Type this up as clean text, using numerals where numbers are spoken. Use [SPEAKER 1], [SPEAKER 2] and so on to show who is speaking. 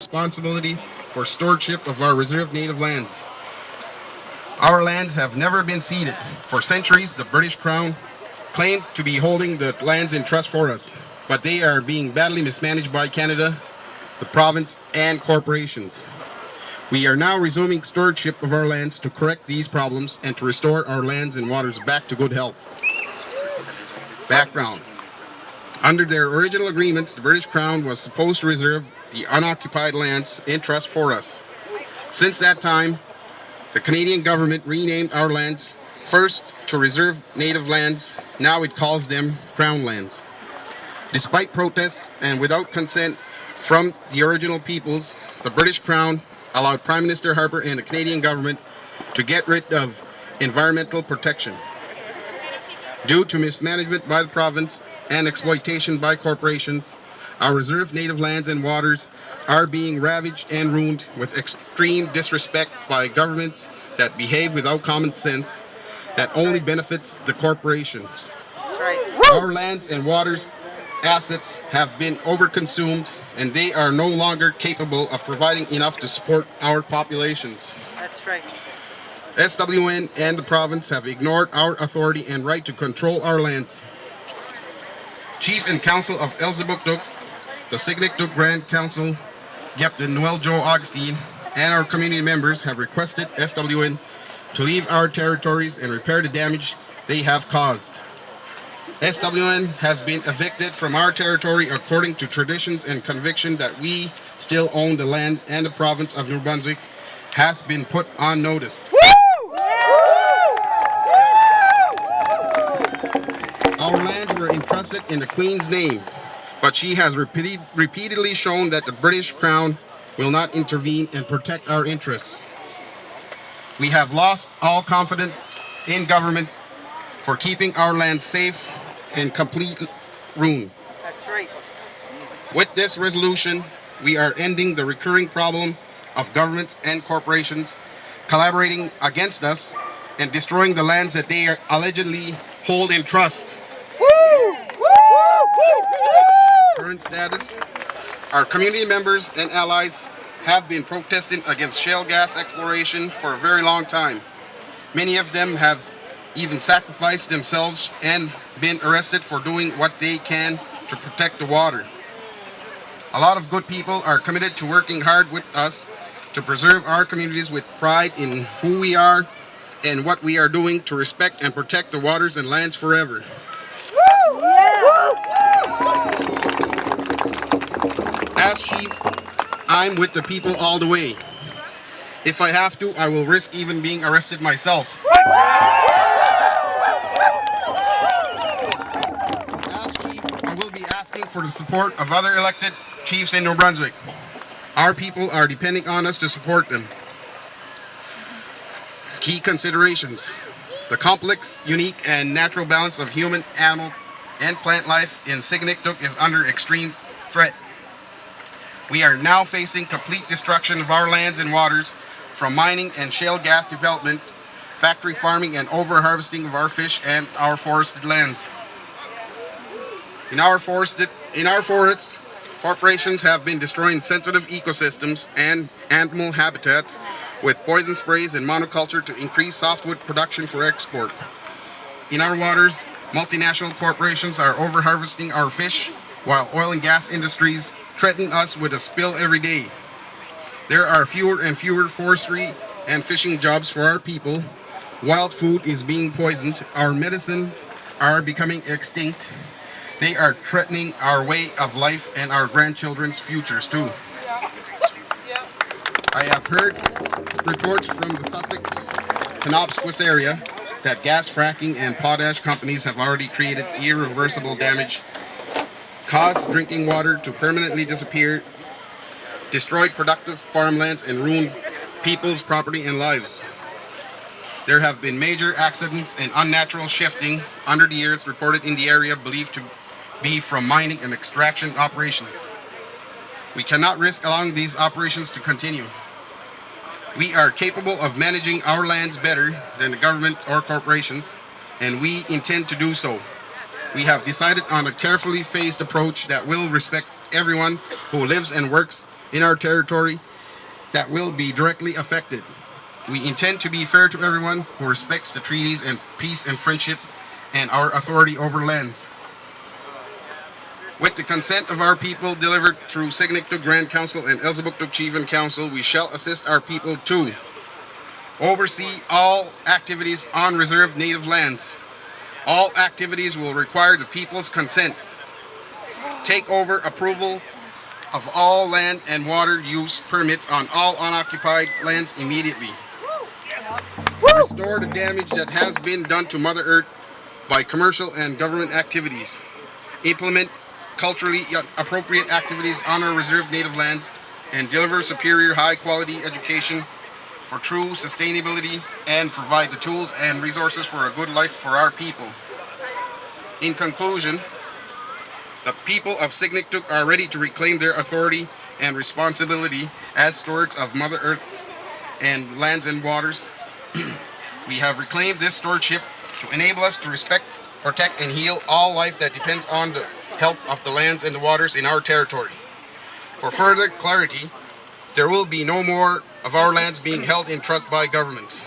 [SPEAKER 1] responsibility for stewardship of our reserved native lands. Our lands have never been ceded. For centuries, the British Crown claimed to be holding the lands in trust for us, but they are being badly mismanaged by Canada, the province, and corporations. We are now resuming stewardship of our lands to correct these problems and to restore our lands and waters back to good health. Background. Under their original agreements, the British Crown was supposed to reserve the unoccupied lands in trust for us. Since that time, the Canadian government renamed our lands first to Reserve Native Lands. Now it calls them Crown lands. Despite protests and without consent from the original peoples, the British Crown allowed Prime Minister Harper and the Canadian government to get rid of environmental protection. Due to mismanagement by the province and exploitation by corporations, our reserved native lands and waters are being ravaged and ruined with extreme disrespect by governments that behave without common sense that only benefits the corporations.
[SPEAKER 2] That's right.
[SPEAKER 1] Our lands and waters assets have been overconsumed and they are no longer capable of providing enough to support our populations.
[SPEAKER 2] That's right.
[SPEAKER 1] SWN and the province have ignored our authority and right to control our lands. Chief and Council of Elzebukduk, the Signickduk Grand Council, Captain Noel Joe Augustine, and our community members have requested SWN to leave our territories and repair the damage they have caused. SWN has been evicted from our territory according to traditions and conviction that we still own the land, and the province of New Brunswick has been put on notice. Our lands were entrusted in the Queen's name, but she has repeatedly shown that the British Crown will not intervene and protect our interests. We have lost all confidence in government for keeping our land safe and complete ruin.
[SPEAKER 2] That's right.
[SPEAKER 1] With this resolution, we are ending the recurring problem of governments and corporations collaborating against us and destroying the lands that they allegedly hold in trust. Current status: our community members and allies have been protesting against shale gas exploration for a very long time. Many of them have even sacrificed themselves and been arrested for doing what they can to protect the water. A lot of good people are committed to working hard with us to preserve our communities with pride in who we are and what we are doing to respect and protect the waters and lands forever. As chief, I'm with the people all the way. If I have to, I will risk even being arrested myself. As chief, I will be asking for the support of other elected chiefs in New Brunswick. Our people are depending on us to support them. Key considerations: the complex, unique, and natural balance of human, animal, and plant life in Signickduk is under extreme threat. We are now facing complete destruction of our lands and waters from mining and shale gas development, factory farming, and over-harvesting of our fish and our forested lands. In our forests, corporations have been destroying sensitive ecosystems and animal habitats with poison sprays and monoculture to increase softwood production for export. In our waters, multinational corporations are over-harvesting our fish, while oil and gas industries threaten us with a spill every day. There are fewer and fewer forestry and fishing jobs for our people. Wild food is being poisoned. Our medicines are becoming extinct. They are threatening our way of life and our grandchildren's futures too. I have heard reports from the Sussex Penobscot area that gas fracking and potash companies have already created irreversible damage, caused drinking water to permanently disappear, destroyed productive farmlands, and ruined people's property and lives. There have been major accidents and unnatural shifting under the earth reported in the area believed to be from mining and extraction operations. We cannot risk allowing these operations to continue. We are capable of managing our lands better than the government or corporations, and we intend to do so. We have decided on a carefully phased approach that will respect everyone who lives and works in our territory that will be directly affected. We intend to be fair to everyone who respects the treaties and peace and friendship and our authority over lands. With the consent of our people delivered through Signictuk Grand Council and Elsabuktuk Chieftain Council, we shall assist our people to oversee all activities on reserved native lands. All activities will require the people's consent. Take over approval of all land and water use permits on all unoccupied lands immediately. Restore the damage that has been done to Mother Earth by commercial and government activities. Implement culturally appropriate activities on our reserved native lands and deliver superior high-quality education for true sustainability and provide the tools and resources for a good life for our people. In conclusion, the people of Signictuk are ready to reclaim their authority and responsibility as stewards of Mother Earth and lands and waters. We have reclaimed this stewardship to enable us to respect, protect, and heal all life that depends on the health of the lands and the waters in our territory. For further clarity, there will be no more of our lands being held in trust by governments.